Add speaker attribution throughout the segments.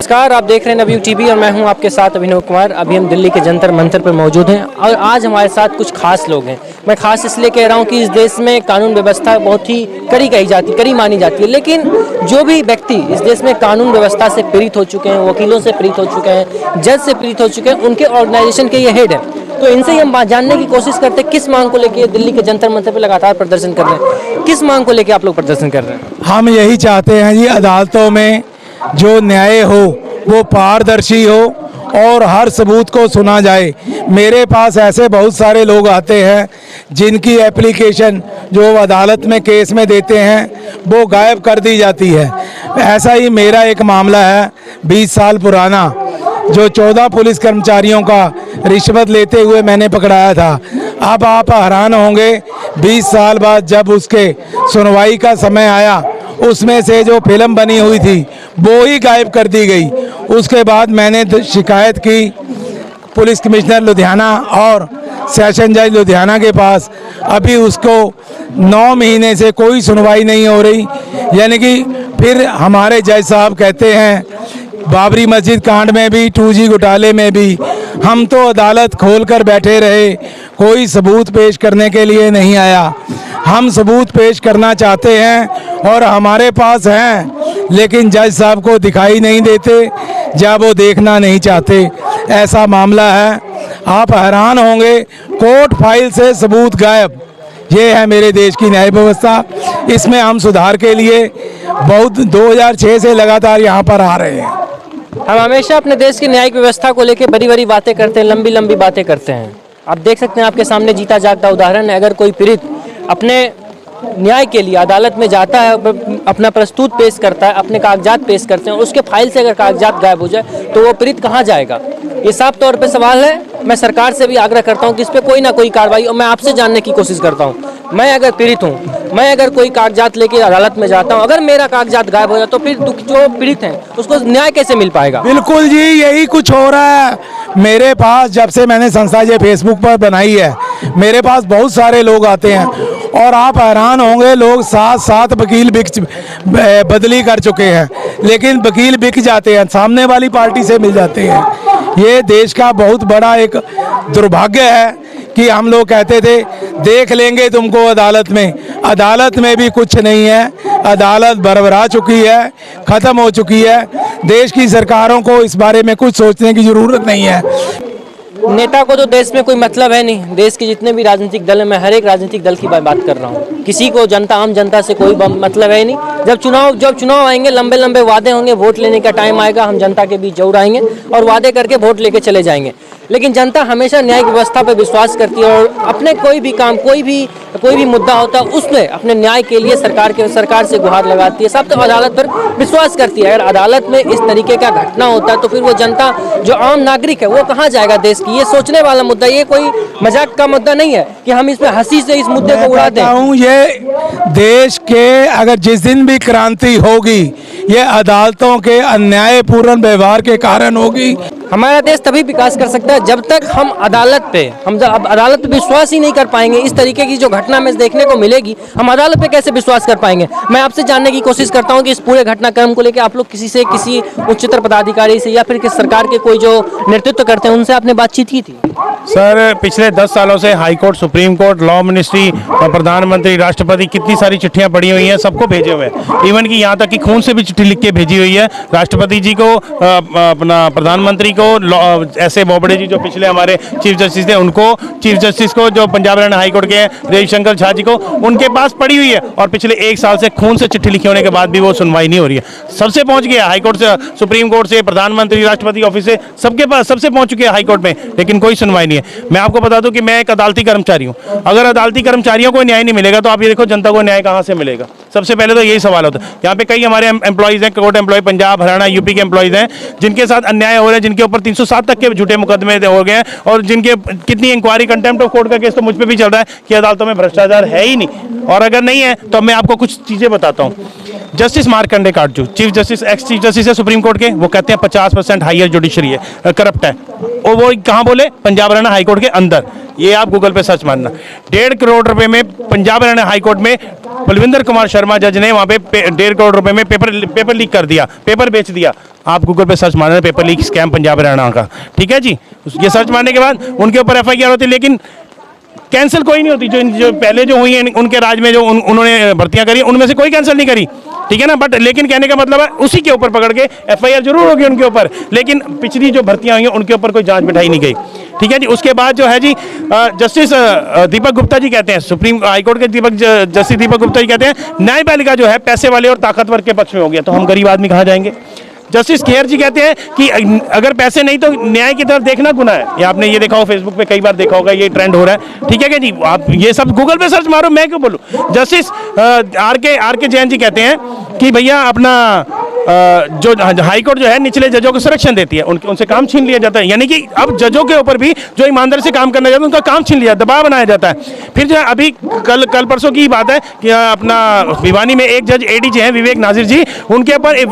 Speaker 1: नमस्कार, आप देख रहे हैं नवयुग टीवी और मैं हूं आपके साथ अभिनव कुमार। अभी हम दिल्ली के जंतर मंतर पर मौजूद हैं और आज हमारे साथ कुछ खास लोग हैं। मैं खास इसलिए कह रहा हूं कि इस देश में कानून व्यवस्था बहुत ही कड़ी मानी जाती है, लेकिन जो भी व्यक्ति इस देश में कानून व्यवस्था से पीड़ित हो चुके हैं, वकीलों से पीड़ित हो चुके हैं, जज से पीड़ित हो चुके हैं, उनके ऑर्गेनाइजेशन के ये हेड है। तो इनसे ही हम जानने की कोशिश करते हैं किस मांग को लेकर दिल्ली के जंतर मंतर पर लगातार प्रदर्शन कर रहे हैं। किस मांग को लेकर आप लोग प्रदर्शन कर रहे हैं?
Speaker 2: हम यही चाहते हैं जी, अदालतों में जो न्याय हो वो पारदर्शी हो और हर सबूत को सुना जाए। मेरे पास ऐसे बहुत सारे लोग आते हैं जिनकी एप्लीकेशन जो अदालत में केस में देते हैं वो गायब कर दी जाती है। ऐसा ही मेरा एक मामला है 20 साल पुराना, जो 14 पुलिस कर्मचारियों का रिश्वत लेते हुए मैंने पकड़ाया था। अब आप हैरान होंगे, 20 साल बाद जब उसके सुनवाई का समय आया, उसमें से जो फिल्म बनी हुई थी वो ही गायब कर दी गई। उसके बाद मैंने शिकायत की पुलिस कमिश्नर लुधियाना और सेशन जज लुधियाना के पास। अभी उसको 9 महीने से कोई सुनवाई नहीं हो रही। यानी कि फिर हमारे जज साहब कहते हैं, बाबरी मस्जिद कांड में भी, 2G घोटाले में भी हम तो अदालत खोलकर बैठे रहे, कोई सबूत पेश करने के लिए नहीं आया। हम सबूत पेश करना चाहते हैं और हमारे पास हैं, लेकिन जज साहब को दिखाई नहीं देते या वो देखना नहीं चाहते। ऐसा मामला है। आप हैरान होंगे, कोर्ट फाइल से सबूत गायब। ये है मेरे देश की न्याय व्यवस्था। इसमें हम सुधार के लिए बहुत 2006 से लगातार यहाँ पर आ रहे हैं।
Speaker 1: हम हमेशा अपने देश की न्यायिक व्यवस्था को लेकर बड़ी बड़ी बातें करते हैं, लंबी लंबी बातें करते हैं। आप देख सकते हैं, आपके सामने जीता जागता उदाहरण है। अगर कोई पीड़ित अपने न्याय के लिए अदालत में जाता है, अपना प्रस्तुत पेश करता है, अपने कागजात पेश करते हैं, उसके फाइल से अगर कागजात गायब हो जाए तो वो पीड़ित कहाँ जाएगा? ये साफ तौर पे सवाल है। मैं सरकार से भी आग्रह करता हूँ कि इस पे कोई ना कोई कार्रवाई, और मैं आपसे जानने की कोशिश करता हूँ, मैं अगर पीड़ित हूँ, मैं अगर कोई कागजात लेके अदालत में जाता हूँ, अगर मेरा कागजात गायब हो जाए तो फिर जो पीड़ित हैं उसको न्याय कैसे मिल पाएगा?
Speaker 2: बिल्कुल जी, यही कुछ हो रहा है। मेरे पास जब से मैंने संस्था ये फेसबुक पर बनाई है, मेरे पास बहुत सारे लोग आते हैं और आप हैरान होंगे, लोग 7 वकील बदली कर चुके हैं, लेकिन वकील बिक जाते हैं, सामने वाली पार्टी से मिल जाते हैं। ये देश का बहुत बड़ा एक दुर्भाग्य है कि हम लोग कहते थे देख लेंगे तुमको अदालत में। अदालत में भी कुछ नहीं है। अदालत बरबरा चुकी है, ख़त्म हो चुकी है। देश की सरकारों को इस बारे में कुछ सोचने की ज़रूरत नहीं है।
Speaker 1: नेता को तो देश में कोई मतलब है नहीं। देश के जितने भी राजनीतिक दल हैं, मैं हर एक राजनीतिक दल की बात कर रहा हूँ। किसी को आम जनता से कोई मतलब है नहीं। जब चुनाव आएंगे, लंबे लंबे वादे होंगे, वोट लेने का टाइम आएगा, हम जनता के बीच जरूर आएंगे और वादे करके वोट लेके चले जाएंगे। लेकिन जनता हमेशा न्यायिक व्यवस्था पर विश्वास करती है और अपने कोई भी काम, कोई भी मुद्दा होता है उसमें अपने न्याय के लिए सरकार से गुहार लगाती है। सब तो अदालत पर विश्वास करती है। अगर अदालत में इस तरीके का घटना होता है तो फिर वो जनता, जो आम नागरिक है, वो कहाँ जाएगा देश की? ये सोचने वाला मुद्दा, ये कोई मजाक का मुद्दा नहीं है कि हम इसमें हंसी से इस मुद्दे को उड़ा दें।
Speaker 2: ये देश के अगर जिस दिन भी क्रांति होगी, ये अदालतों के अन्यायपूर्ण व्यवहार के कारण होगी।
Speaker 1: हमारा देश तभी विकास कर सकता है जब तक हम अदालत पे विश्वास ही नहीं कर पाएंगे। इस तरीके की जो घटना में देखने को मिलेगी, हम अदालत पे कैसे विश्वास कर पाएंगे? मैं आपसे जानने की कोशिश करता हूं कि इस पूरे घटनाक्रम को लेकर आप लोग किसी उच्चतर पदाधिकारी से या फिर किस सरकार के कोई जो नेतृत्व करते हैं उनसे आपने बातचीत की थी?
Speaker 3: सर, पिछले 10 सालों से high court, supreme court, law ministry, प्रधानमंत्री, राष्ट्रपति, कितनी सारी चिट्ठियां पड़ी हुई हैं, सबको भेजे हुए हैं। इवन कि यहाँ तक कि खून से भी चिट्ठी लिख के भेजी हुई है राष्ट्रपति जी को, अपना प्रधानमंत्री को, ऐसे बोबड़े जी जो पिछले हमारे चीफ जस्टिस थे उनको, चीफ जस्टिस को, जो पंजाब हरियाणा हाई कोर्ट के रविशंकर झा जी को, उनके पास पड़ी हुई है। और पिछले 1 साल से खून से चिट्ठी लिखी होने के बाद भी वो सुनवाई नहीं हो रही है। सबसे पहुंच गया, हाई कोर्ट से, सुप्रीम कोर्ट से, प्रधानमंत्री, राष्ट्रपति ऑफिस से, सबके पास, सबसे पहुंच चुके हैं हाई कोर्ट में, लेकिन कोई सुनवाई नहीं है। मैं आपको बता दूं कि मैं एक अदालती कर्मचारी हूं। अगर अदालती कर्मचारियों को न्याय नहीं मिलेगा तो आप ये देखो जनता को न्याय कहां से मिलेगा? सबसे पहले तो यही सवाल होता है। यहाँ पे कई हमारे एम्प्लॉइज हैं, court employ, Punjab, Haryana, UP के एम्प्लॉइज हैं, जिनके साथ अन्याय हो रहा है, जिनके ऊपर 307 तक के झूठे मुकदमे हो गए हैं और जिनके कितनी इंक्वायरी, कंटेम्प्ट ऑफ कोर्ट का केस तो मुझ पे भी चल रहा है कि अदालतों में भ्रष्टाचार है ही नहीं। और अगर नहीं है तो मैं आपको कुछ चीजें बताता हूँ। Justice Markandey Katju, chief justice, ex chief justice है सुप्रीम कोर्ट के, वो कहते हैं 50% हायर जुडिशरी है, करप्ट है। और वो कहाँ बोले? पंजाब हरियाणा हाई कोर्ट के अंदर। ये आप गूगल पे सर्च मारना। 1.5 करोड़ रुपए में पंजाब हरियाणा हाई कोर्ट में बलविंदर कुमार शर्मा जज ने वहाँ पे 1.5 करोड़ रुपए में पेपर लीक कर दिया, पेपर बेच दिया। आप गूगल पे सर्च मारना paper leak scam Punjab Haryana का, ठीक है जी। ये सर्च मारने के बाद उनके ऊपर FIR होती है, लेकिन कैंसिल कोई नहीं होती। जो पहले जो हुई है उनके राज में, जो उन्होंने भर्तियां करी, उनमें से कोई कैंसिल नहीं करी, ठीक है ना। बट लेकिन कहने का मतलब है उसी के ऊपर पकड़ के FIR जरूर होगी उनके ऊपर, लेकिन पिछली जो भर्तियां हुई हैं उनके ऊपर कोई जांच बिठाई नहीं गई, ठीक है जी। उसके बाद जो है जी जस्टिस दीपक गुप्ता जी कहते हैं, सुप्रीम हाई कोर्ट के जस्टिस दीपक गुप्ता जी कहते हैं न्यायपालिका जो है पैसे वाले और ताकतवर के पक्ष में हो गया, तो हम गरीब आदमी कहाँ जाएंगे। जस्टिस खेर जी कहते हैं कि अगर पैसे नहीं तो न्याय की तरफ देखना गुनाह है। ये आपने ये देखा हो, फेसबुक पे कई बार देखा होगा, ये ट्रेंड हो रहा है, ठीक है क्या जी। आप ये सब गूगल पे सर्च मारो, मैं क्यों बोलूं। जस्टिस आर के जैन जी कहते हैं कि भैया अपना जो हाई कोर्ट जो है निचले जजों को संरक्षण देती है, उनसे काम छीन लिया जाता है, यानी कि अब जजों के ऊपर भी जो ईमानदारी से काम करना चाहते हैं उनका काम छीन लिया, दबाव बनाया जाता है। फिर जो है अभी कल परसों की बात है कि अपना भिवानी में एक जज ADJ हैं विवेक नाजिर जी, उनके ऊपर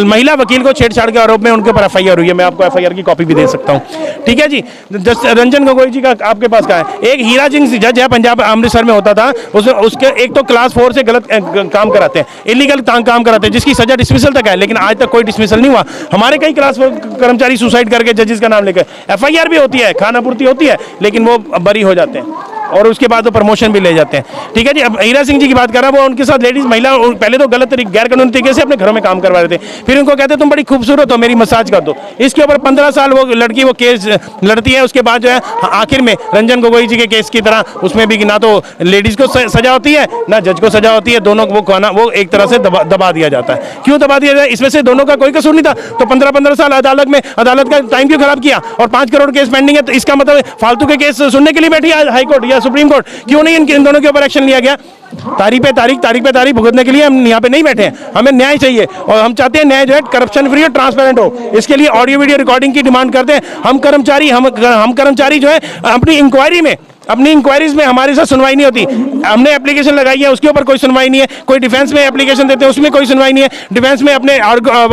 Speaker 3: महिला वकील को छेड़छाड़ के आरोप में उनके ऊपर FIR हुई है। मैं आपको FIR की कॉपी भी दे सकता हूँ, ठीक है जी। रंजन गोगोई जी का आपके पास कहाँ है? एक हीरा सिंह जज है, पंजाब अमृतसर में होता था, उसके एक तो क्लास 4 से गलत काम कराते हैं, इलीगल काम कराते हैं, जिसकी सजा डिसमिसल तक है, लेकिन आज तक कोई डिसमिसल नहीं हुआ। हमारे कई क्लास 4 कर्मचारी सुसाइड करके जजेस का नाम लेकर, FIR भी होती है, खाना पूर्ति होती है, लेकिन वो बरी हो जाते हैं और उसके बाद वो प्रमोशन भी ले जाते हैं, ठीक है जी। अब हीरा सिंह जी की बात कर रहा हूँ, वो उनके साथ लेडीज महिला पहले तो गलत गैर कानूनी तरीके से अपने घरों में काम करवा रहे थे, फिर उनको कहते तुम बड़ी खूबसूरत हो, मेरी मसाज कर दो। इसके ऊपर 15 साल वो लड़की वो केस लड़ती है। उसके बाद जो है आखिर में रंजन गोगोई जी के केस की तरह उसमें भी ना तो लेडीज को सजा होती है ना जज को सजा होती है, दोनों वो एक तरह से दबा दिया जाता है। क्यों दबा दिया जाए? इसमें से दोनों का कोई कसूर नहीं था, तो 15-15 साल अदालत का टाइम क्यों खराब किया? और 5 करोड़ केस पेंडिंग है, तो इसका मतलब फालतू के केस सुनने के लिए बैठी है हाई कोर्ट या सुप्रीम कोर्ट। क्यों नहीं इन दोनों के ऊपर एक्शन लिया गया? तारीख पे तारीख भुगतने के लिए हम यहाँ पे नहीं बैठे हैं, हमें न्याय चाहिए और हम चाहते हैं न्याय जो है करप्शन फ्री और ट्रांसपेरेंट हो। इसके लिए ऑडियो वीडियो रिकॉर्डिंग की डिमांड करते हैं। हम कर्मचारी जो है अपनी इंक्वायरीज में हमारे साथ सुनवाई नहीं होती। हमने एप्लीकेशन लगाई है, उसके ऊपर कोई सुनवाई नहीं है। कोई डिफेंस में एप्लीकेशन देते हैं, उसमें कोई सुनवाई नहीं है। डिफेंस में अपने गवाह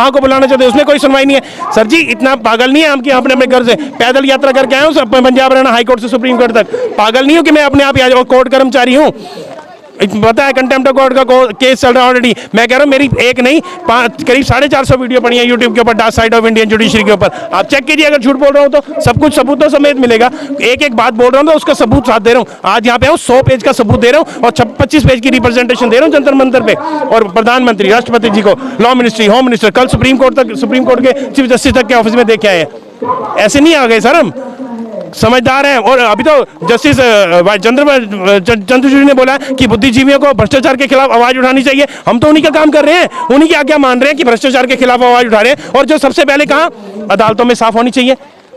Speaker 3: को बुलाना चाहते हैं, उसमें कोई सुनवाई नहीं है। सर जी इतना पागल नहीं है हम कि अपने घर से पैदल यात्रा करके आया हूँ पंजाब हरियाणा हाई कोर्ट से सुप्रीम कोर्ट तक। पागल नहीं हूँ कि मैं अपने आप ही कोर्ट कर्मचारी हूँ। पता है कंटेम्प्ट ऑफ कोर्ट का केस चल रहा है ऑलरेडी। मैं कह रहा हूँ मेरी एक नहीं करीब 450 वीडियो पड़ी है यूट्यूब के ऊपर, dark side of Indian judiciary के ऊपर। आप चेक कीजिए, अगर झूठ बोल रहा हूँ तो सब कुछ सबूत तो समेत मिलेगा। एक बात बोल रहा हूँ तो उसका सबूत साथ दे रहा हूँ। आज यहाँ पे हूँ 100 पेज का सबूत दे रहा हूँ और 25 पेज की रिप्रेजेंटेशन दे रहा हूँ जंतर मंतर पे। और प्रधानमंत्री, राष्ट्रपति जी को, लॉ मिनिस्ट्री, होम मिनिस्टर, कल सुप्रीम कोर्ट के चीफ जस्टिस तक के ऑफिस में देखे आए। ऐसे नहीं आ गए सर, हम समझदार हैं। और अभी तो जस्टिस चंद्रचूड़ ने बोला कि बुद्धिजीवियों को भ्रष्टाचार के खिलाफ आवाज उठानी चाहिए। हम तो उन्हीं का काम कर रहे हैं, उन्हीं की आज्ञा मान रहे हैं कि भ्रष्टाचार के खिलाफ आवाज उठा रहे हैं। और जो सबसे पहले कहा अदालतों में साफ होनी चाहिए।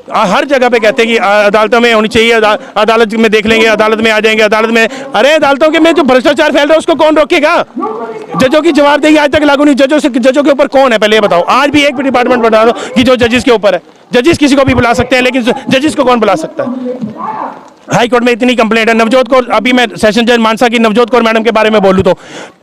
Speaker 3: हर जगह पे कहते हैं कि अदालतों में होनी चाहिए, अदालत में देख लेंगे, अदालत में आ जाएंगे, अदालत में। अरे अदालतों के में जो भ्रष्टाचार फैल रहा है उसको कौन रोकेगा? जजों की जवाबदेही आज तक लागू नहीं। जजों के ऊपर कौन है पहले ये बताओ। आज भी एक भी डिपार्टमेंट बता दो कि जो जजेस के ऊपर है। जजेस किसी को भी बुला सकते हैं, लेकिन जजेस को कौन बुला सकता है? हाई कोर्ट में इतनी कंप्लेंट है। नवजोत कौर, अभी मैं सेशन जज मानसा की नवजोत कौर मैडम के बारे में बोलूं तो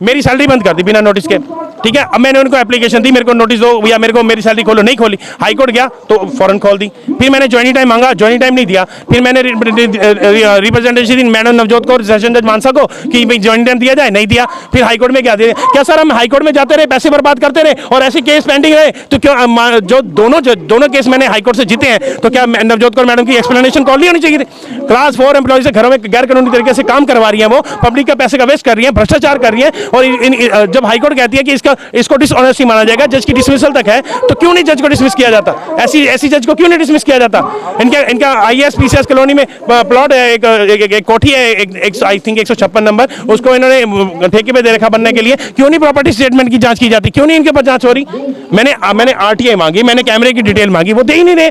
Speaker 3: मेरी सैलरी बंद कर दी बिना नोटिस के, ठीक है। अब मैंने उनको एप्लीकेशन दी, मेरे को नोटिस दो या मेरे को मेरी सैलरी खोलो, नहीं खोली। हाई कोर्ट गया तो फौरन खोल दी। फिर मैंने ज्वाइनिंग टाइम मांगा, ज्वाइनिंग टाइम नहीं दिया। फिर मैंने रिप्रेजेंटेशन दी मैडम नवजोत कौर सेशन जज मानसा को कि भाई ज्वाइनिंग टाइम दिया जाए, नहीं दिया। फिर हाई कोर्ट में क्या दिया? क्या सर हम हाई कोर्ट में जाते रहे, पैसे बर्बाद करते रहे और ऐसे केस पेंडिंग रहे तो क्यों? जो दोनों केस मैंने हाई कोर्ट से जीते हैं, तो क्या नवजोत कौर मैडम की एक्सप्लेनेशन कॉल नहीं होनी चाहिए? क्लास 4 एम्प्लॉय से घरों में गैर कानूनी तरीके से काम करवा रही हैं, वो पब्लिक का पैसे का वेस्ट कर रही हैं, भ्रष्टाचार कर रही हैं। और जब हाईकोर्ट कहती है कि इसको डिसऑनेस्टी माना जाएगा, जज की डिसमिसल तक है, तो क्यों नहीं जज को डिसमिस किया जाता? ऐसी जज को क्यों नहीं डिसमिस किया जाता? इनका IAS PCS कॉलोनी में प्लॉट है, एक कोठी है, आई थिंक 156 नंबर, उसको इन्होंने ठेके पे दे रखा बनने के लिए। क्यों नहीं प्रॉपर्टी स्टेटमेंट की जांच की जाती? क्यों नहीं इनके ऊपर जांच हो रही? मैंने RTI मांगी, मैंने कैमरे की डिटेल मांगी, वो दे ही नहीं रहे।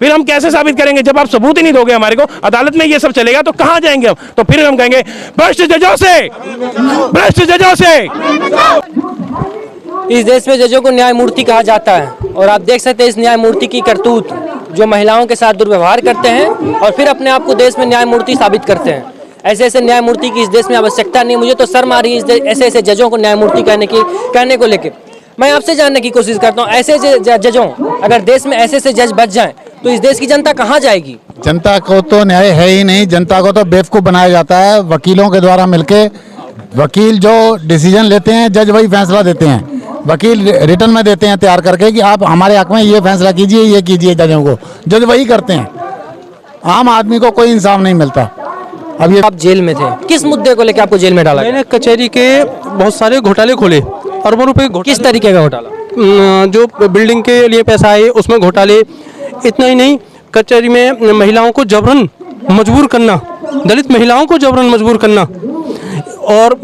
Speaker 3: फिर हम कैसे साबित करेंगे जब आप सबूत ही नहीं दोगे हमारे को? अदालत में ये सब चलेगा तो कहां जाएंगे हम? तो फिर हम कहेंगे भ्रष्ट जजों से।
Speaker 1: इस देश में जजों को न्यायमूर्ति कहा जाता है और आप देख सकते हैं इस न्यायमूर्ति की करतूत, जो महिलाओं के साथ दुर्व्यवहार करते हैं और फिर अपने आप को देश में न्यायमूर्ति साबित करते हैं। ऐसे ऐसे न्यायमूर्ति की इस देश में आवश्यकता नहीं है। मुझे तो शर्म आ रही है ऐसे ऐसे जजों को न्यायमूर्ति कहने को लेकर। मैं आपसे जानने की कोशिश करता हूँ, ऐसे जजों, अगर देश में ऐसे ऐसे जज बच जाएं तो इस देश की जनता कहाँ जाएगी?
Speaker 4: जनता को तो न्याय है ही नहीं, जनता को तो बेवकूफ़ बनाया जाता है। वकीलों के द्वारा मिलके वकील जो डिसीजन लेते हैं, जज वही फैसला देते हैं। वकील रिटर्न में देते हैं तैयार करके कि आप हमारे हक में ये फैसला कीजिए, ये कीजिए। जजों को जज वही करते हैं, आम आदमी को कोई इंसाफ नहीं मिलता। अब ये
Speaker 1: आप जेल में थे, किस मुद्दे को लेकर आपको जेल में डाला गया?
Speaker 5: मैंने कचहरी के बहुत सारे घोटाले खोले, अरबों रुपए
Speaker 1: किस तरीके का घोटाला?
Speaker 5: जो बिल्डिंग के लिए पैसा आए उसमें घोटाले। इतना ही नहीं, कचहरी में महिलाओं को जबरन मजबूर करना, दलित महिलाओं को जबरन मजबूर करना और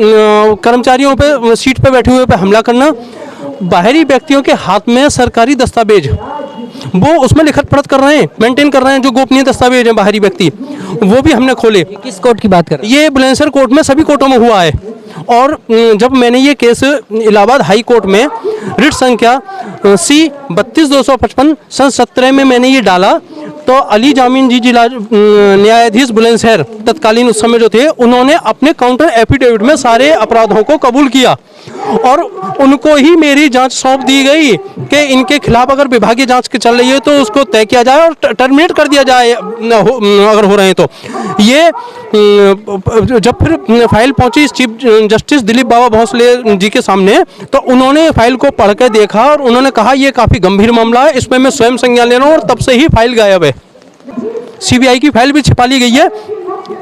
Speaker 5: कर्मचारियों पे सीट पे बैठे हुए पे हमला करना। बाहरी व्यक्तियों के हाथ में सरकारी दस्तावेज, वो उसमें लिखत पढ़त कर रहे हैं, मेंटेन कर रहे हैं, जो गोपनीय दस्तावेज हैं बाहरी व्यक्ति, वो भी हमने खोले।
Speaker 1: किस कोर्ट की बात कर रहे हैं?
Speaker 5: ये बुलंदशहर कोर्ट में सभी कोर्टों में हुआ है। और जब मैंने ये केस इलाहाबाद हाई कोर्ट में रिट संख्या C-3255 सन 17 में मैंने ये डाला, तो अली जामीन जी जिला न्यायाधीश बुलंदशहर तत्कालीन उस समय जो थे, उन्होंने अपने काउंटर एफिडेविट में सारे अपराधों को कबूल किया और उनको ही मेरी जांच सौंप दी गई कि इनके खिलाफ अगर विभागीय जांच चल रही है तो उसको तय किया जाए और टर्मिनेट कर दिया जाए अगर हो रहे हैं तो। ये जब फिर फाइल पहुंची चीफ जस्टिस दिलीप बाबा भोसले जी के सामने, तो उन्होंने फाइल को पढ़ के देखा और उन्होंने कहा ये काफ़ी गंभीर मामला है, इसमें मैं स्वयं संज्ञान ले रहा हूँ। और तब से ही फाइल गायब है। सीबीआई की फाइल भी छिपा ली गई है।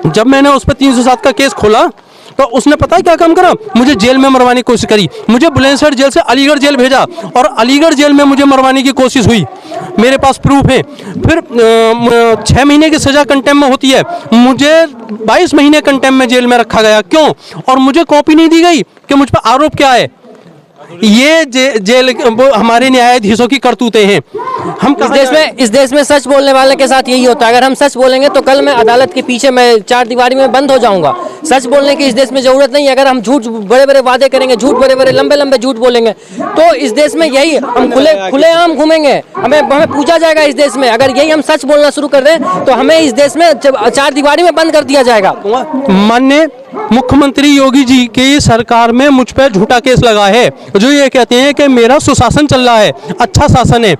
Speaker 5: जब मैंने उस पर 307 का केस खोला तो उसने पता है क्या काम करा, मुझे जेल में मरवाने की कोशिश करी। मुझे बुलंदशहर जेल से अलीगढ़ जेल भेजा और अलीगढ़ जेल में मुझे मरवाने की कोशिश हुई। मेरे पास प्रूफ है। फिर 6 महीने की सज़ा कंटेम में होती है, मुझे 22 महीने कंटेम में जेल में रखा गया। क्यों? और मुझे कॉपी नहीं दी गई कि मुझ पर आरोप क्या है। ये जेल हमारे न्यायाधीशों की करतूतें हैं। हम
Speaker 1: इस देश में सच बोलने वाले के साथ यही होता है। अगर हम सच बोलेंगे तो कल मैं अदालत के पीछे मैं 4 दीवारी में बंद हो जाऊंगा। सच बोलने की इस देश में जरूरत नहीं है। अगर हम झूठ बड़े बड़े वादे करेंगे, झूठ बड़े बड़े लंबे लंबे झूठ बोलेंगे, तो इस देश में यही हम खुले आम घूमेंगे, हमें पूछा जाएगा इस देश में। अगर यही हम सच बोलना शुरू कर दें तो हमें इस देश में 4 दीवारी में बंद कर दिया जाएगा।
Speaker 5: माननीय मुख्यमंत्री योगी जी की सरकार में मुझ पर झूठा केस लगा है, जो ये कहते हैं कि मेरा सुशासन चल रहा है, अच्छा शासन है।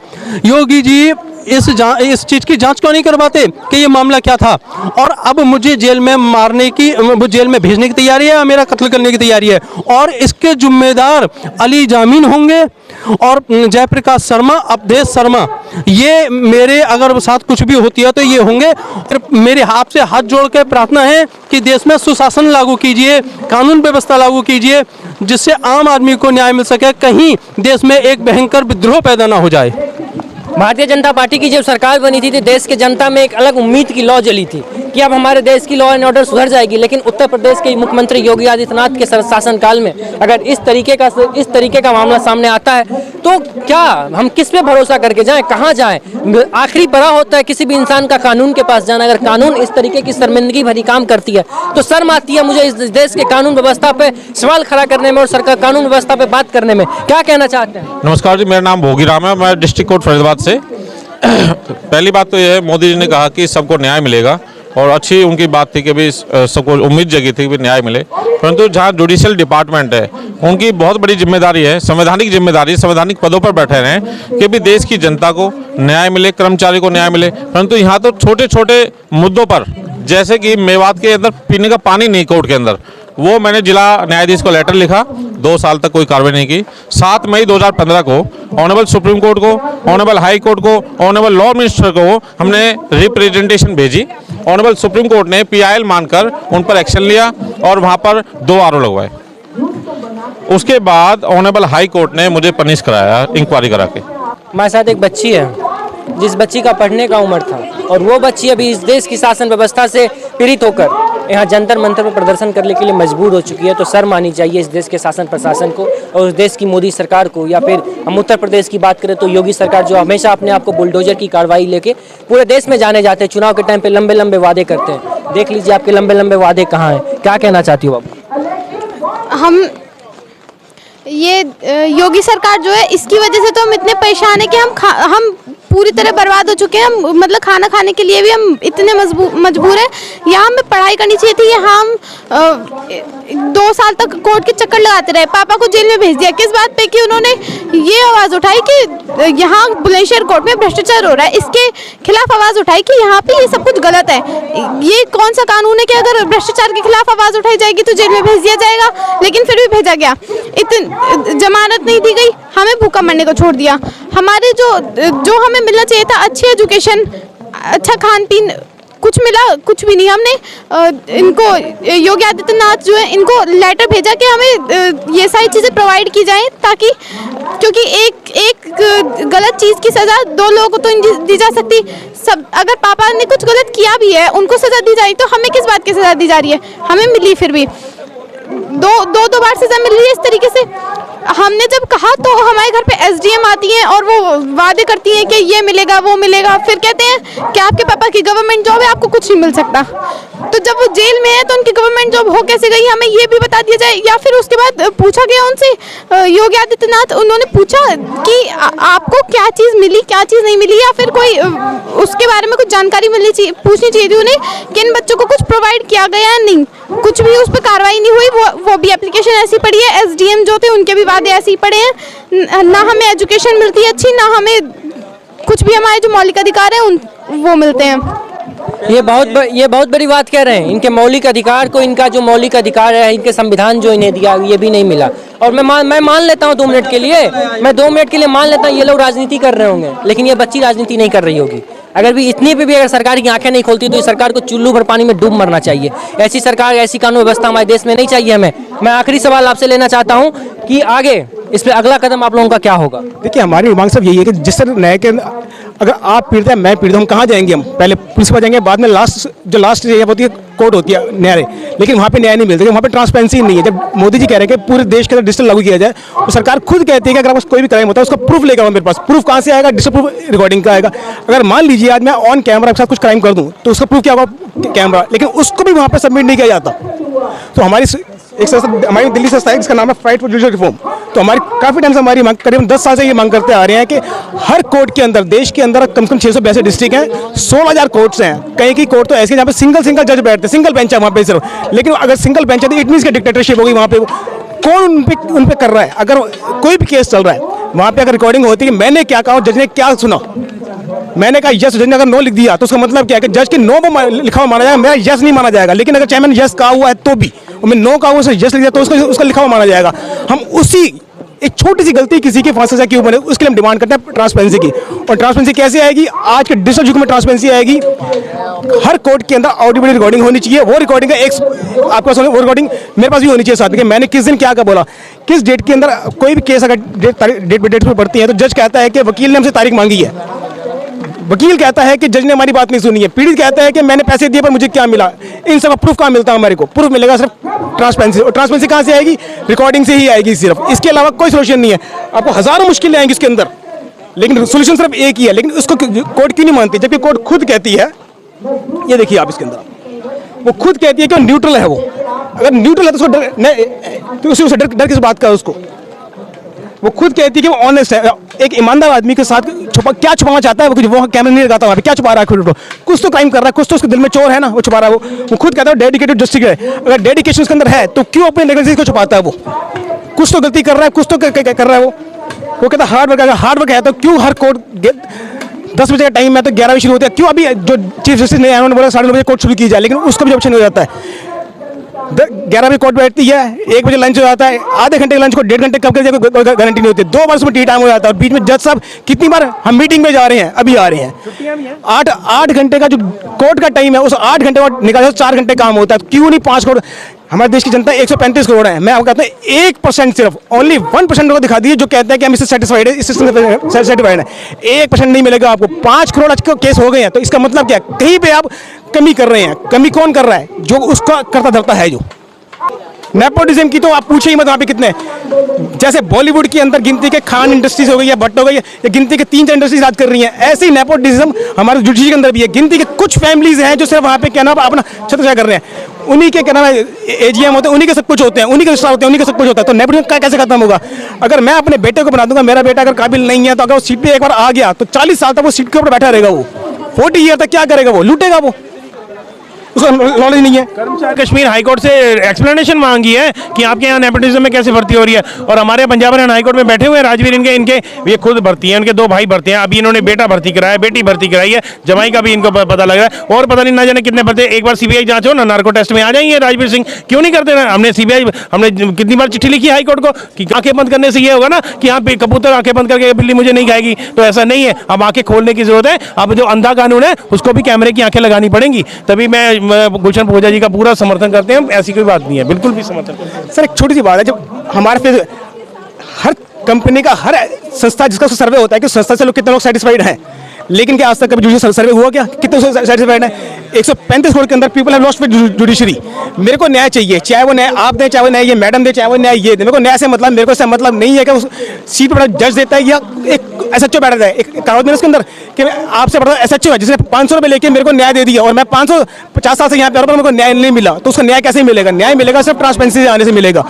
Speaker 5: योगी जी इस चीज़ की जांच क्यों नहीं करवाते कि ये मामला क्या था? और अब मुझे जेल में जेल में भेजने की तैयारी है, मेरा कत्ल करने की तैयारी है। और इसके जिम्मेदार अली जामीन होंगे और जयप्रकाश शर्मा, अवधेश शर्मा, ये मेरे अगर साथ कुछ भी होती है तो ये होंगे। और मेरे आपसे हाथ जोड़ के प्रार्थना है कि देश में सुशासन लागू कीजिए, कानून व्यवस्था लागू कीजिए, जिससे आम आदमी को न्याय मिल सके। कहीं देश में एक भयंकर विद्रोह पैदा ना हो जाए।
Speaker 1: भारतीय जनता पार्टी की जब सरकार बनी थी तो देश के जनता में एक अलग उम्मीद की लौ जली थी कि अब हमारे देश की लॉ एंड ऑर्डर सुधर जाएगी। लेकिन उत्तर प्रदेश के मुख्यमंत्री योगी आदित्यनाथ के शासनकाल में अगर इस तरीके का मामला सामने आता है तो क्या हम किस पे भरोसा करके जाएं, कहाँ जाएं? आखिरी पड़ा होता है किसी भी इंसान का कानून के पास जाना। अगर कानून इस तरीके की शर्मिंदगी भरी काम करती है तो शर्म आती है मुझे इस देश के कानून व्यवस्था पे सवाल खड़ा करने में और सरकार कानून व्यवस्था पे बात करने में। क्या कहना चाहते हैं?
Speaker 6: नमस्कार जी, मेरा नाम भोगी राम है, मैं डिस्ट्रिक्ट कोर्ट फरीदाबाद से। पहली बात तो यह है, मोदी जी ने कहा कि सबको न्याय मिलेगा और अच्छी उनकी बात थी कि भी सबको उम्मीद जगी थी कि न्याय मिले। परंतु जहाँ जुडिशियल डिपार्टमेंट है उनकी बहुत बड़ी जिम्मेदारी है, संवैधानिक जिम्मेदारी, संवैधानिक पदों पर बैठे रहें कि भी देश की जनता को न्याय मिले, कर्मचारी को न्याय मिले। परंतु यहाँ तो छोटे छोटे मुद्दों पर, जैसे कि मेवात के अंदर पीने का पानी नहीं कोर्ट के अंदर, वो मैंने जिला न्यायाधीश को लेटर लिखा, 2 साल तक कोई कार्रवाई नहीं की। 7 मई 2015 को ऑनरेबल सुप्रीम कोर्ट को, ऑनरेबल हाई कोर्ट को, ऑनरेबल लॉ मिनिस्टर को हमने रिप्रेजेंटेशन भेजी। ऑनरेबल सुप्रीम कोर्ट ने PIL मानकर उन पर एक्शन लिया और वहाँ पर 2 आरोप लगवाए। उसके बाद ऑनरेबल हाई कोर्ट ने मुझे पनिश कराया इंक्वायरी करा के।
Speaker 1: हमारे साथ एक बच्ची है जिस बच्ची का पढ़ने का उम्र था और वो बच्ची अभी इस देश की शासन व्यवस्था से पीड़ित होकर यहाँ जंतर मंतर पर प्रदर्शन करने के लिए मजबूर हो चुकी है। तो शर्म आनी चाहिए इस देश के शासन प्रशासन को और उस देश की मोदी सरकार को। या फिर हम उत्तर प्रदेश की बात करें तो योगी सरकार जो हमेशा अपने आप को बुलडोजर की कार्रवाई लेके पूरे देश में जाने जाते हैं, चुनाव के टाइम पे लंबे लंबे वादे करते हैं। देख लीजिए आपके लंबे लंबे वादे कहाँ हैं। क्या कहना चाहती हो आप?
Speaker 7: हम ये योगी सरकार जो है इसकी वजह से तो हम इतने परेशान हैं कि हम पूरी तरह बर्बाद हो चुके हैं। हम मतलब खाना खाने के लिए भी हम इतने मजबूर हैं। यहाँ हमें पढ़ाई करनी चाहिए थी, यहाँ हम 2 साल तक कोर्ट के चक्कर लगाते रहे। पापा को जेल में भेज दिया किस बात पे कि उन्होंने ये आवाज़ उठाई कि यहाँ बुलंदशहर कोर्ट में भ्रष्टाचार हो रहा है। इसके खिलाफ आवाज़ उठाई कि यहाँ पे ये सब कुछ गलत है। ये कौन सा कानून है कि अगर भ्रष्टाचार के खिलाफ आवाज़ उठाई जाएगी तो जेल में भेज दिया जाएगा, लेकिन फिर भी भेजा गया। इतनी जमानत नहीं दी गई, हमें भूखा मरने को छोड़ दिया। हमारे जो हमें मिलना चाहिए था, अच्छी एजुकेशन, अच्छा खान पीन, कुछ मिला कुछ भी नहीं। हमने इनको योगी आदित्यनाथ जो है इनको लेटर भेजा कि हमें ये सारी चीज़ें प्रोवाइड की जाएं, ताकि क्योंकि एक गलत चीज़ की सज़ा 2 लोगों को तो नहीं दी जा सकती। सब अगर पापा ने कुछ गलत किया भी है, उनको सज़ा दी जा रही, तो हमें किस बात की सज़ा दी जा रही है? हमें मिली फिर भी दो बार सज़ा मिल रही है इस तरीके से। हमने जब कहा तो हमारे घर पे एसडीएम आती हैं और वो वादे करती हैं कि ये मिलेगा वो मिलेगा, फिर कहते हैं कि आपके पापा की गवर्नमेंट जॉब है, आपको कुछ नहीं मिल सकता। तो जब वो जेल में है तो उनकी गवर्नमेंट जॉब हो कैसे गई, हमें ये भी बता दिया जाए। या फिर उसके बाद पूछा गया उनसे, योगी आदित्यनाथ, उन्होंने पूछा कि आपको क्या चीज़ मिली क्या चीज़ नहीं मिली, या फिर कोई उसके बारे में कुछ जानकारी मिलनी चाहिए, पूछनी चाहिए थी उन्हें कि इन बच्चों को कुछ प्रोवाइड किया गया या नहीं। कुछ भी उस पर कार्रवाई नहीं हुई। वो भी एप्लीकेशन ऐसी पड़ी है। एसडीएम जो थे उनके भी वादे ऐसे ही पड़े हैं। ना हमें एजुकेशन मिलती है अच्छी, ना हमें कुछ भी हमारे जो मौलिक अधिकार हैं वो मिलते हैं।
Speaker 1: ये बहुत बड़ी बात कह रहे हैं। इनके मौलिक अधिकार को, इनका जो मौलिक अधिकार है, इनके संविधान जो इन्हें दिया, ये भी नहीं मिला। और मैं मान लेता हूँ 2 मिनट के लिए, मैं 2 मिनट के लिए मान लेता हूँ ये लोग राजनीति कर रहे होंगे, लेकिन ये बच्ची राजनीति नहीं कर रही होगी। अगर भी इतनी पे भी अगर सरकार की आंखें नहीं खोलती तो इस सरकार को चुल्लू भर पानी में डूब मरना चाहिए। ऐसी सरकार, ऐसी कानून व्यवस्था हमारे देश में नहीं चाहिए हमें। मैं आखिरी सवाल आपसे लेना चाहता हूँ कि आगे इस पे अगला कदम आप लोगों का क्या होगा?
Speaker 8: देखिए, हमारी मांग सब यही है कि जिस तरह न्याय के अगर आप पीड़ित हैं, मैं पीड़ित हूँ, हम कहाँ जाएंगे? हम पहले पुलिस पर जाएंगे, बाद में लास्ट एरिया होती है कोर्ट होती है, न्यायालय। लेकिन वहाँ पे न्याय नहीं मिलता, वहाँ पे ट्रांसपेरेंसी नहीं है। जब मोदी जी कह रहे हैं कि पूरे देश के अंदर डिजिटल लागू किया जाए, तो सरकार खुद कहती है कि अगर कोई भी क्राइम होता है उसका प्रूफ लेगा मेरे पास। प्रूफ कहाँ से आएगा? डिजिटल प्रूफ रिकॉर्डिंग का आएगा। अगर मान लीजिए आज मैं ऑन कैमरा के साथ कुछ क्राइम कर दूँ तो उसका प्रूफ क्या होगा? कैमरा। लेकिन उसको भी वहाँ पर सबमिट नहीं किया जाता। तो हमारी एक संस्था हमारी दिल्ली संस्था है जिसका नाम है फाइट फॉर जुडिशल रिफॉर्म। तो हमारी काफ़ी टाइम से हमारी मांग, करीबन 10 साल से ये मांग करते आ रहे हैं कि हर कोर्ट के अंदर, देश के अंदर कम से कम 682 डिस्ट्रिक्ट हैं, 16,000 कोर्ट्स हैं। कहीं की कोर्ट तो ऐसी है जहाँ पे सिंगल जज बैठते हैं, सिंगल बेंच है वहाँ पे सिर्फ। लेकिन अगर सिंगल बेंच है तो इट मीन्स की डिक्टेटरशिप होगी वहाँ पे। कौन उन पे कर रहा है? अगर कोई भी केस चल रहा है वहाँ पे, अगर रिकॉर्डिंग होती है कि मैंने क्या कहा, जज ने क्या सुना, मैंने कहा यस, जज ने अगर नो लिख दिया तो उसका मतलब क्या है कि जज के नो को लिखा हुआ माना जाएगा, मेरा यस नहीं माना जाएगा। लेकिन अगर चाहे मैंने यस कहा हुआ है तो भी, और मैं नो कहा हुआ है यस लिख दिया तो उसका लिखा हुआ माना जाएगा। हम उसी एक छोटी सी गलती किसी के फांसी सजा क्यों बने, उसके लिए हम डिमांड करते हैं ट्रांसपेरेंसी की। और ट्रांसपेरेंसी कैसे आएगी? आज के डिजिटल युग में ट्रांसपेरेंसी आएगी। हर कोर्ट के अंदर ऑडियो रिकॉर्डिंग होनी चाहिए। वो रिकॉर्डिंग का एक आपके पास वो रिकॉर्डिंग मेरे पास भी होनी चाहिए साथ में, कि मैंने किस दिन क्या बोला, किस डेट के अंदर कोई भी केस अगर डेट पर बढ़ती है तो जज कहता है कि वकील ने हमसे तारीख मांगी है, वकील कहता है कि जज ने हमारी बात नहीं सुनी है, पीड़ित कहता है कि मैंने पैसे दिए पर मुझे क्या मिला। इन सब प्रूफ कहाँ मिलता है? हमारे को प्रूफ मिलेगा सिर्फ ट्रांसपेरेंसी। और ट्रांसपेरेंसी कहाँ से आएगी? रिकॉर्डिंग से ही आएगी सिर्फ। इसके अलावा कोई सोल्यूशन नहीं है। आपको हजारों मुश्किलें आएंगी इसके अंदर, लेकिन सोल्यूशन सिर्फ एक ही है। लेकिन उसको कोर्ट क्यों नहीं मानती? जबकि कोर्ट खुद कहती है, ये देखिए आप इसके अंदर, वो खुद कहती है कि न्यूट्रल है। वो अगर न्यूट्रल है तो उसको डर किस बात का है? उसको वो खुद कहती है कि वो ऑनेस्ट है। एक ईमानदार आदमी के साथ क्या छुपाना चाहता है? वो कैमरा नहीं लगाता वहाँ पे, क्या छुपा रहा है? खुद कुछ तो क्राइम कर रहा है, कुछ तो उसके दिल में चोर है ना, वो छुपा रहा है। वो खुद कहता है डेडिकेटेड जस्टिस है। अगर डेडिकेशन उसके अंदर है तो क्यों अपने नेगलिजेंस को छुपाता है? वो कुछ तो गलती कर रहा है, कुछ तो कर रहा है। वो कहता है हार्ड वर्क। अगर हार्ड वर्क है तो क्यों हर कोर्ट 10 बजे का टाइम है तो 11 बजे शुरू होता है? क्यों अभी जो चीफ जस्टिस ने उन्होंने बोला 9:30 बजे कोर्ट शुरू की जाए, लेकिन उसका भी ऑप्शन हो जाता है। 11 बजे कोर्ट बैठती है, 1 बजे लंच हो जाता है। आधे घंटे के लंच को 1.5 घंटे कब कर जाए कोई गारंटी नहीं होती। 2 बार उसमें टी टाइम हो जाता है। और बीच में जज साहब कितनी बार हम मीटिंग में जा रहे हैं, अभी आ रहे हैं। 8 घंटे का जो कोर्ट का टाइम है उस 8 घंटे बाद निकाल 4 घंटे काम होता है। क्यों नहीं 5 करोड़? हमारे देश की जनता 135 करोड़ है। मैं आपको कहता हूँ 1% सिर्फ, ओनली 1% को दिखा दीजिए जो कहते हैं कि हम इससे सेटिस्फाइड है, इस सिस्टम से सेटिस्फाइड है। 1% नहीं मिलेगा आपको। 5 करोड़ आज के केस हो गए हैं, तो इसका मतलब क्या है? कहीं पे आप कमी कर रहे हैं। कमी कौन कर रहा है? जो उसका करता धरता है। जो नेपोटिज्म की तो आप पूछे ही मत वहाँ पे कितने हैं। जैसे बॉलीवुड के अंदर गिनती के खान इंडस्ट्रीज हो गई है, भट्ट हो गई है, ये गिनती के 3-4 इंडस्ट्रीज राज कर रही हैं, ऐसे ही नेपोटिज्म हमारे जुडिशरी के अंदर भी है। गिनती के कुछ फैमिलीज हैं जो सिर्फ वहाँ पे क्या नाम अपना छत्रछाया कर रहे हैं, उन्हीं के क्या नाम एजीएम होते हैं, उन्हीं के सब कुछ होते हैं, उन्हीं के रिश्ता होते हैं, उन्हीं के सब कुछ होता है। तो नेपोटिज्म कैसे खत्म होगा? अगर मैं अपने बेटे को बना दूंगा, मेरा बेटा अगर काबिल नहीं है तो अगर वो सीट पे एक बार आ गया तो 40 साल तक वो सीट के ऊपर बैठा रहेगा, वो 40 ईयर तक क्या करेगा? वो लूटेगा, वो उसका नॉलेज नहीं है।
Speaker 3: कर्मचारी कश्मीर हाईकोर्ट से एक्सप्लेनेशन मांगी है कि आपके यहाँ नेपोटिज्म में कैसे भर्ती हो रही है, और हमारे पंजाब हरियाणा हाईकोर्ट में बैठे हुए हैं राजवीर, इनके ये खुद भर्ती हैं, उनके 2 भाई भर्ती हैं, अभी इन्होंने बेटा भर्ती कराया, बेटी भर्ती कराई है, जमाई का भी इनको पता लग रहा है, और पता नहीं ना जाने कितने भर्ती। एक बार सीबीआई जांच हो ना, नार्को टेस्ट में आ जाएंगे राजवीर सिंह, क्यों नहीं करते ना? हमने कितनी बार चिट्ठी लिखी हाईकोर्ट को कि आंखें बंद करने से ये होगा ना कि यहाँ पे कबूतर आंखें बंद करके बिल्ली मुझे नहीं खाएगी, तो ऐसा नहीं है। अब आंखें खोलने की जरूरत है। अब जो अंधा कानून है उसको भी कैमरे की आंखें लगानी पड़ेंगी, तभी मैं गुलशन पूजा जी का पूरा समर्थन करते हैं। ऐसी कोई बात नहीं है, बिल्कुल भी समर्थन करते हैं।
Speaker 8: सर एक छोटी सी बात है, जब हमारे पे हर कंपनी का हर संस्था जिसका सर्वे होता है कि संस्था से लोग कितने लोग सेटिस्फाइड हैं, लेकिन क्या आज तक कभी जुडिशरी सर्वे हुआ? क्या कितने सेटिस्फाइड है? 135 करोड़ के अंदर people have lost with judiciary. मेरे को न्याय चाहिए, चाहे वो न्याय आप दें, चाहे वो न्याय ये मैडम दे, चाहे वो न्याय ये दे। मेरे को न्याय से मतलब, मेरे को इससे मतलब नहीं है कि उस सीट पर जज देता है या एक एसएचओ बैठा है। एक कहावत मेरे इसके अंदर कि आपसे बड़ा एसएचओ है जिसने 500 रुपये लेके मेरे को न्याय दे दिया और मैं 550 साल से यहाँ पे आ रहा हूं, मेरे को न्याय नहीं मिला, तो उसका न्याय कैसे मिलेगा? न्याय मिलेगा सिर्फ ट्रांसपेरेंसी से आने से मिलेगा।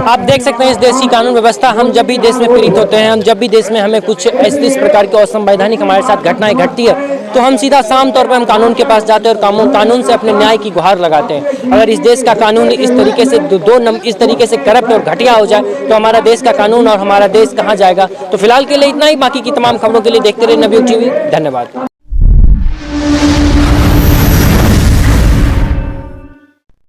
Speaker 1: आप देख सकते हैं इस देश की कानून व्यवस्था, हम जब भी देश में पीड़ित होते हैं, हम जब भी देश में हमें कुछ इस प्रकार की असंवैधानिक हमारे साथ घटनाएं घटती है, तो हम सीधा साम तौर पर हम कानून के पास जाते हैं और कानून से अपने न्याय की गुहार लगाते हैं। अगर इस देश का कानून इस तरीके से इस तरीके से करप्ट और घटिया हो जाए तो हमारा देश का कानून और हमारा देश कहाँ जाएगा? तो फिलहाल के लिए इतना ही, बाकी की तमाम खबरों के लिए देखते रहिए नवयुग टीवी। धन्यवाद।